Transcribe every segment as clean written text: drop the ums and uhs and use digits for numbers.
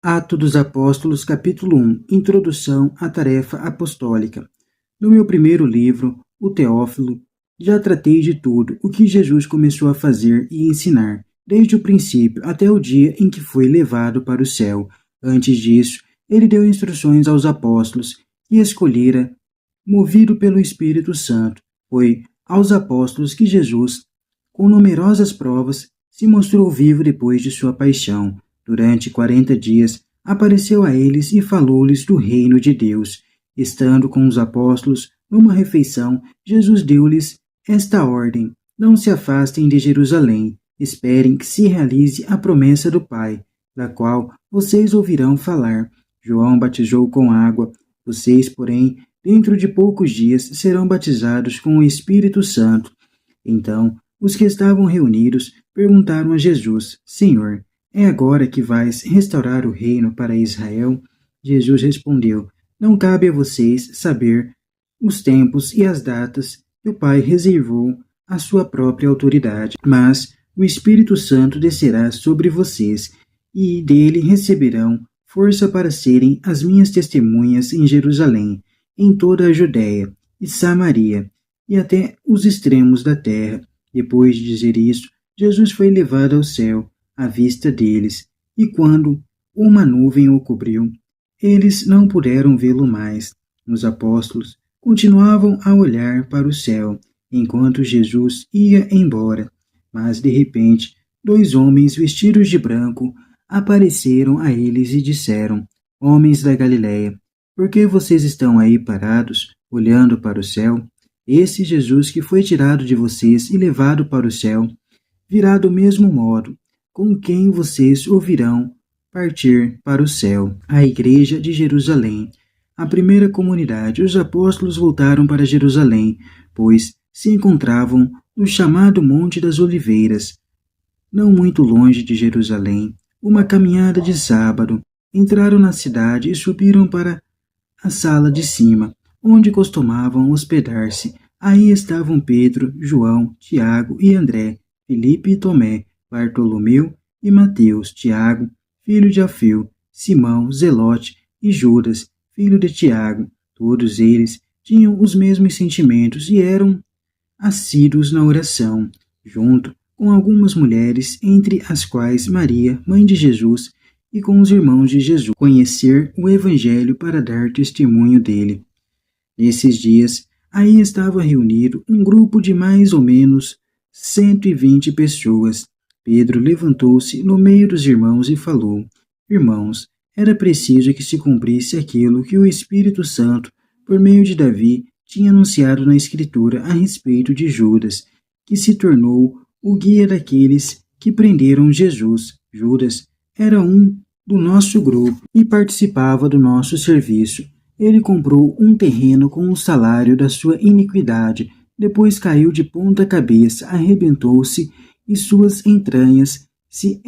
Atos dos Apóstolos, capítulo 1. Introdução à tarefa apostólica. No meu primeiro livro, o Teófilo, já tratei de tudo o que Jesus começou a fazer e ensinar, desde o princípio até o dia em que foi levado para o céu. Antes disso, ele deu instruções aos apóstolos que escolhera, movido pelo Espírito Santo. Foi aos apóstolos que Jesus, com numerosas provas, se mostrou vivo depois de sua paixão. Durante 40 dias, apareceu a eles e falou-lhes do reino de Deus. Estando com os apóstolos numa refeição, Jesus deu-lhes esta ordem: não se afastem de Jerusalém, esperem que se realize a promessa do Pai, da qual vocês ouvirão falar. João batizou com água, vocês, porém, dentro de poucos dias serão batizados com o Espírito Santo. Então, os que estavam reunidos perguntaram a Jesus: Senhor, é agora que vais restaurar o reino para Israel? Jesus respondeu: não cabe a vocês saber os tempos e as datas que o Pai reservou à sua própria autoridade, mas o Espírito Santo descerá sobre vocês e dele receberão força para serem as minhas testemunhas em Jerusalém, em toda a Judéia e Samaria e até os extremos da terra. Depois de dizer isso, Jesus foi levado ao céu à vista deles, e quando uma nuvem o cobriu, eles não puderam vê-lo mais. Os apóstolos continuavam a olhar para o céu, enquanto Jesus ia embora. Mas, de repente, 2 homens vestidos de branco apareceram a eles e disseram: Homens da Galileia, por que vocês estão aí parados, olhando para o céu? Esse Jesus que foi tirado de vocês e levado para o céu, virá do mesmo modo com quem vocês ouvirão partir para o céu. A Igreja de Jerusalém. A primeira comunidade, os apóstolos voltaram para Jerusalém, pois se encontravam no chamado Monte das Oliveiras, não muito longe de Jerusalém. Uma caminhada de sábado. Entraram na cidade e subiram para a sala de cima, onde costumavam hospedar-se. Aí estavam Pedro, João, Tiago e André, Filipe e Tomé, Bartolomeu e Mateus, Tiago, filho de Alfeu, Simão, Zelote e Judas, filho de Tiago. Todos eles tinham os mesmos sentimentos e eram assíduos na oração, junto com algumas mulheres, entre as quais Maria, mãe de Jesus, e com os irmãos de Jesus, conhecer o Evangelho para dar testemunho dele. Nesses dias, aí estava reunido um grupo de mais ou menos 120 pessoas. Pedro levantou-se no meio dos irmãos e falou: Irmãos, era preciso que se cumprisse aquilo que o Espírito Santo, por meio de Davi, tinha anunciado na Escritura a respeito de Judas, que se tornou o guia daqueles que prenderam Jesus. Judas era um do nosso grupo e participava do nosso serviço. Ele comprou um terreno com o salário da sua iniquidade, depois caiu de ponta cabeça, arrebentou-se e suas entranhas se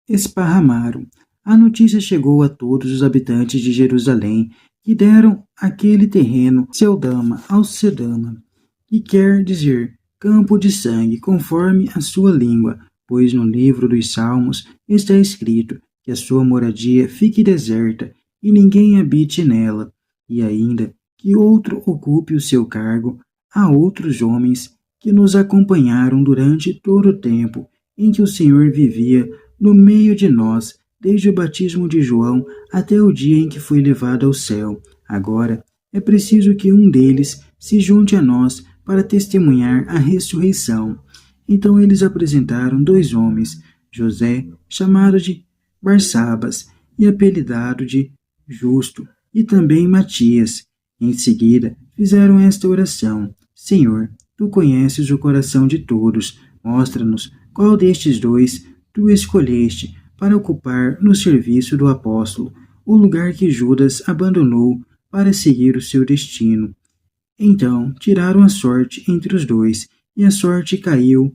esparramaram. A notícia chegou a todos os habitantes de Jerusalém, que deram aquele terreno Seldama ao Sedama, que quer dizer campo de sangue, conforme a sua língua, pois no livro dos Salmos está escrito que a sua moradia fique deserta e ninguém habite nela, e ainda que outro ocupe o seu cargo. Há outros homens que nos acompanharam durante todo o tempo em que o Senhor vivia no meio de nós, desde o batismo de João até o dia em que foi levado ao céu. Agora é preciso que um deles se junte a nós para testemunhar a ressurreição. Então eles apresentaram 2 homens, José, chamado de Barsabas e apelidado de Justo, e também Matias. Em seguida fizeram esta oração: Senhor, tu conheces o coração de todos, mostra-nos qual destes 2 tu escolheste para ocupar no serviço do apóstolo o lugar que Judas abandonou para seguir o seu destino. Então tiraram a sorte entre os 2, e a sorte caiu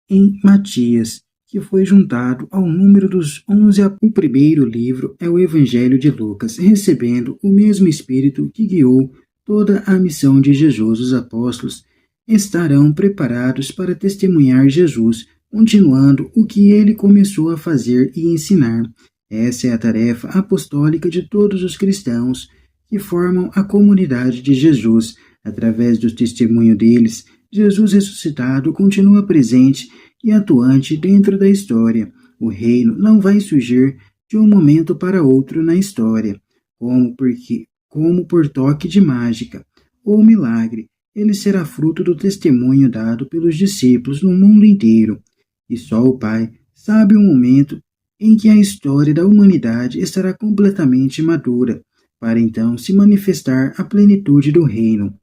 em Matias, que foi juntado ao número dos 11. O primeiro livro é o Evangelho de Lucas, recebendo o mesmo Espírito que guiou toda a missão de Jesus. Os apóstolos estarão preparados para testemunhar Jesus, continuando o que ele começou a fazer e ensinar. Essa é a tarefa apostólica de todos os cristãos que formam a comunidade de Jesus. Através do testemunho deles, Jesus ressuscitado continua presente e atuante dentro da história. O reino não vai surgir de um momento para outro na história, como por toque de mágica ou milagre. Ele será fruto do testemunho dado pelos discípulos no mundo inteiro. E só o Pai sabe o momento em que a história da humanidade estará completamente madura, para então se manifestar a plenitude do reino.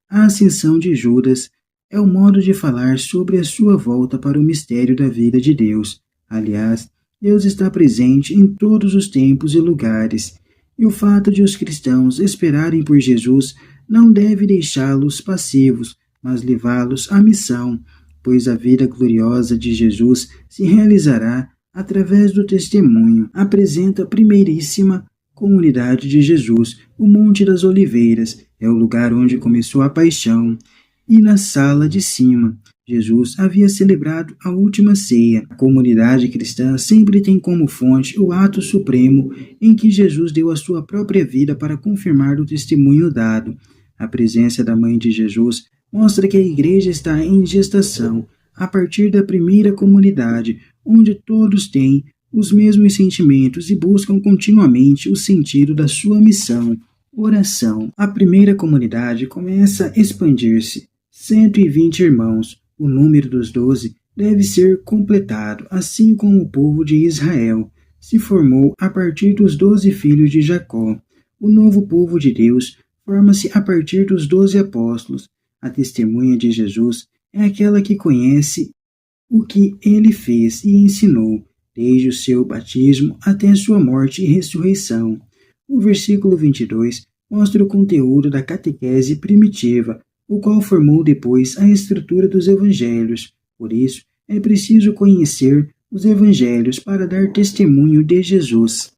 A ascensão de Judas é o modo de falar sobre a sua volta para o mistério da vida de Deus. Aliás, Deus está presente em todos os tempos e lugares, e o fato de os cristãos esperarem por Jesus não deve deixá-los passivos, mas levá-los à missão, pois a vida gloriosa de Jesus se realizará através do testemunho. Apresenta a primeiríssima comunidade de Jesus, o Monte das Oliveiras, é o lugar onde começou a paixão. E na sala de cima, Jesus havia celebrado a última ceia. A comunidade cristã sempre tem como fonte o ato supremo em que Jesus deu a sua própria vida para confirmar o testemunho dado. A presença da Mãe de Jesus mostra que a igreja está em gestação, a partir da primeira comunidade, onde todos têm os mesmos sentimentos e buscam continuamente o sentido da sua missão. Oração. A primeira comunidade começa a expandir-se. 120 irmãos. O número dos 12 deve ser completado, assim como o povo de Israel se formou a partir dos 12 filhos de Jacó. O novo povo de Deus forma-se a partir dos 12 apóstolos. A testemunha de Jesus é aquela que conhece o que ele fez e ensinou, desde o seu batismo até a sua morte e ressurreição. O versículo 22 mostra o conteúdo da catequese primitiva, o qual formou depois a estrutura dos evangelhos. Por isso, é preciso conhecer os evangelhos para dar testemunho de Jesus.